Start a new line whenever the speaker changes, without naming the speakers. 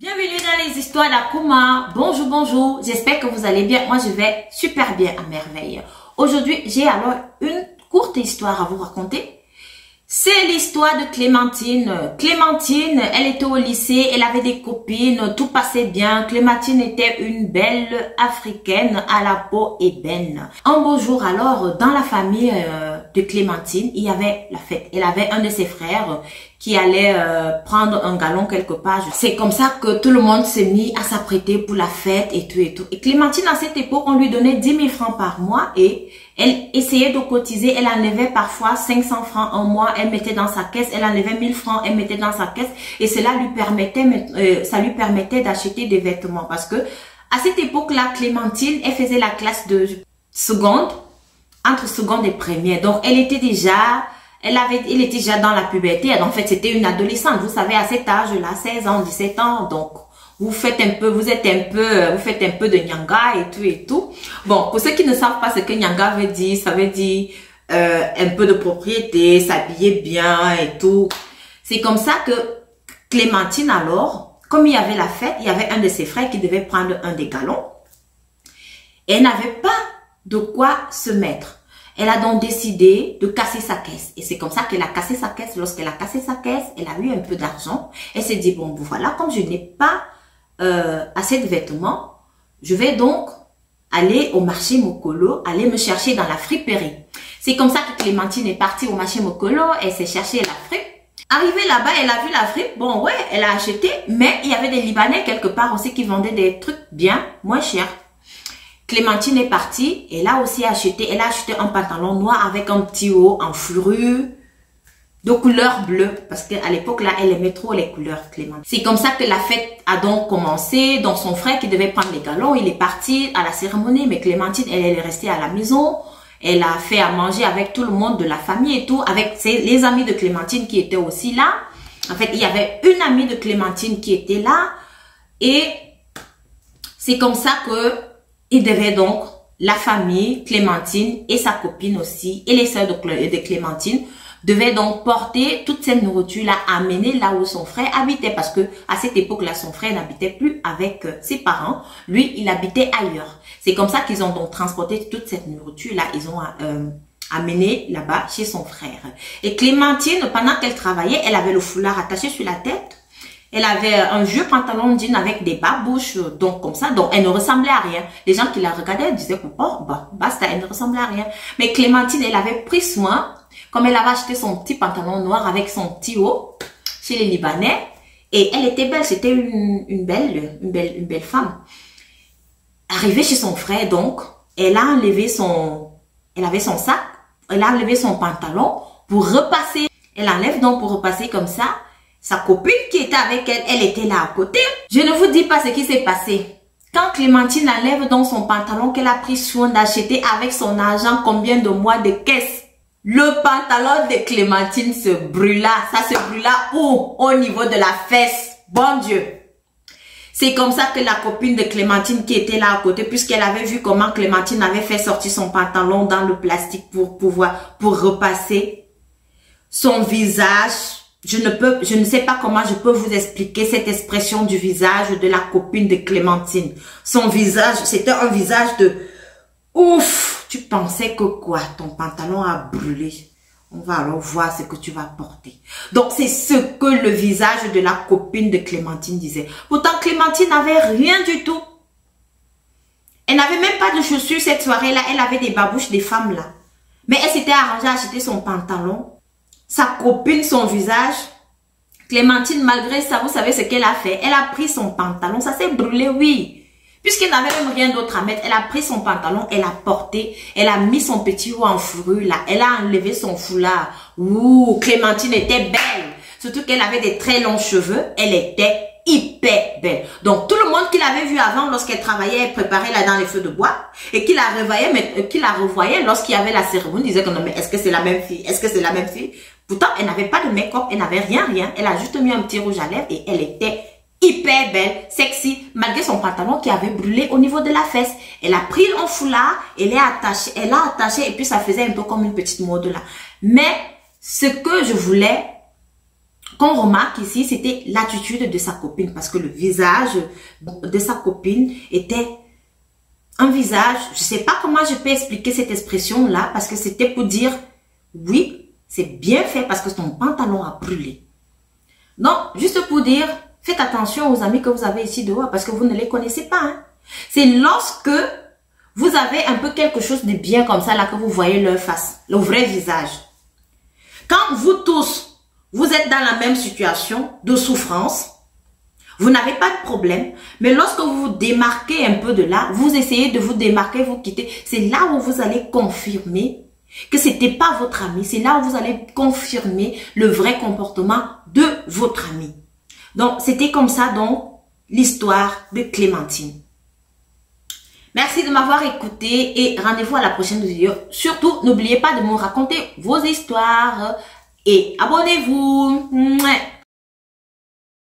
Bienvenue dans les histoires d'Akuma. Bonjour, bonjour. J'espère que vous allez bien. Moi, je vais super bien, à merveille. Aujourd'hui, j'ai alors une courte histoire à vous raconter. C'est l'histoire de Clémentine. Clémentine, elle était au lycée, elle avait des copines, tout passait bien. Clémentine était une belle africaine à la peau ébène. Un beau jour alors, dans la famille de Clémentine, il y avait la fête. Elle avait un de ses frères qui allait prendre un galon quelque part. C'est comme ça que tout le monde s'est mis à s'apprêter pour la fête et tout et tout. Et Clémentine, à cette époque, on lui donnait 10 000 francs par mois et elle essayait de cotiser. Elle enlevait parfois 500 francs un mois. Elle mettait dans sa caisse. Elle enlevait 1000 francs. Elle mettait dans sa caisse. Et cela lui permettait d'acheter des vêtements. Parce que à cette époque-là, Clémentine, elle faisait la classe de seconde, entre seconde et première. Donc, elle était déjà dans la puberté. En fait, c'était une adolescente. Vous savez, à cet âge-là, 16 ans, 17 ans. Donc, vous faites un peu de nyanga et tout et tout. Bon, pour ceux qui ne savent pas ce que nyanga veut dire, ça veut dire un peu de propriété, s'habiller bien et tout. C'est comme ça que Clémentine alors, comme il y avait la fête, il y avait un de ses frères qui devait prendre un des galons. Et elle n'avait pas de quoi se mettre. Elle a donc décidé de casser sa caisse. Et c'est comme ça qu'elle a cassé sa caisse. Lorsqu'elle a cassé sa caisse, elle a eu un peu d'argent. Elle s'est dit, bon, voilà, comme je n'ai pas assez de vêtements, je vais donc aller au marché Mokolo, aller me chercher dans la friperie. C'est comme ça que Clémentine est partie au marché Mokolo. Elle s'est cherchée la fripe. Arrivée là-bas, elle a vu la fripe. Bon, ouais, elle a acheté. Mais il y avait des Libanais quelque part aussi qui vendaient des trucs bien, moins chers. Clémentine est partie, elle a aussi acheté, elle a acheté un pantalon noir avec un petit haut en fourrure de couleur bleue, parce qu'à l'époque là, elle aimait trop les couleurs Clémentine. C'est comme ça que la fête a donc commencé. Donc son frère qui devait prendre les galons, il est parti à la cérémonie, mais Clémentine, elle est restée à la maison. Elle a fait à manger avec tout le monde de la famille et tout, avec les amis de Clémentine qui étaient aussi là. En fait, il y avait une amie de Clémentine qui était là, et c'est comme ça que il devait donc, la famille, Clémentine et sa copine aussi, et les sœurs de Clémentine, devaient donc porter toute cette nourriture-là, amener là où son frère habitait. Parce que à cette époque-là, son frère n'habitait plus avec ses parents. Lui, il habitait ailleurs. C'est comme ça qu'ils ont donc transporté toute cette nourriture-là. Ils ont amené là-bas chez son frère. Et Clémentine, pendant qu'elle travaillait, elle avait le foulard attaché sur la tête. Elle avait un vieux pantalon jean avec des babouches, donc comme ça, donc elle ne ressemblait à rien. Les gens qui la regardaient disaient que, oh, bah, basta, elle ne ressemblait à rien. Mais Clémentine, elle avait pris soin, comme elle avait acheté son petit pantalon noir avec son petit haut chez les Libanais, et elle était belle, c'était une belle femme. Arrivée chez son frère, donc, elle a enlevé elle avait son sac, elle a enlevé son pantalon pour repasser. Elle enlève donc pour repasser comme ça. Sa copine qui était avec elle, elle était là à côté. Je ne vous dis pas ce qui s'est passé. Quand Clémentine enlève donc son pantalon qu'elle a pris soin d'acheter avec son argent, combien de mois de caisse, le pantalon de Clémentine se brûla. Ça se brûla où? Au niveau de la fesse. Bon Dieu. C'est comme ça que la copine de Clémentine qui était là à côté, puisqu'elle avait vu comment Clémentine avait fait sortir son pantalon dans le plastique pour repasser son visage. Je ne sais pas comment je peux vous expliquer cette expression du visage de la copine de Clémentine. Son visage, c'était un visage de ouf. Tu pensais que quoi? Ton pantalon a brûlé. On va alors voir ce que tu vas porter. Donc, c'est ce que le visage de la copine de Clémentine disait. Pourtant, Clémentine n'avait rien du tout. Elle n'avait même pas de chaussures cette soirée-là. Elle avait des babouches des femmes là. Mais elle s'était arrangée à acheter son pantalon. Sa copine, son visage. Clémentine, malgré ça, vous savez ce qu'elle a fait? Elle a pris son pantalon. Ça s'est brûlé, oui. Puisqu'elle n'avait même rien d'autre à mettre, elle a pris son pantalon, elle a porté, elle a mis son petit haut en fourrure là. Elle a enlevé son foulard. Ouh, Clémentine était belle. Surtout qu'elle avait des très longs cheveux. Elle était hyper belle. Donc, tout le monde qui l'avait vue avant, lorsqu'elle travaillait, elle préparait là dans les feux de bois, et qui la revoyait lorsqu'il y avait la cérémonie, disait que non, mais est-ce que c'est la même fille? Est-ce que c'est la même fille? Pourtant, elle n'avait pas de make-up, elle n'avait rien. Elle a juste mis un petit rouge à lèvres et elle était hyper belle, sexy, malgré son pantalon qui avait brûlé au niveau de la fesse. Elle a pris un foulard, elle l'a attaché et puis ça faisait un peu comme une petite mode là. Mais ce que je voulais qu'on remarque ici, c'était l'attitude de sa copine. Parce que le visage de sa copine était un visage, je sais pas comment je peux expliquer cette expression-là, parce que c'était pour dire, oui, c'est bien fait parce que ton pantalon a brûlé. Donc, juste pour dire, faites attention aux amis que vous avez ici dehors, parce que vous ne les connaissez pas. Hein. C'est lorsque vous avez un peu quelque chose de bien comme ça, là, que vous voyez leur face, le vrai visage. Quand vous tous, vous êtes dans la même situation de souffrance, vous n'avez pas de problème, mais lorsque vous vous démarquez un peu de là, vous essayez de vous démarquer, vous quittez, c'est là où vous allez confirmer que c'était pas votre ami, c'est là où vous allez confirmer le vrai comportement de votre ami. Donc, c'était comme ça, donc, l'histoire de Clémentine. Merci de m'avoir écouté et rendez-vous à la prochaine vidéo. Surtout, n'oubliez pas de me raconter vos histoires et abonnez-vous.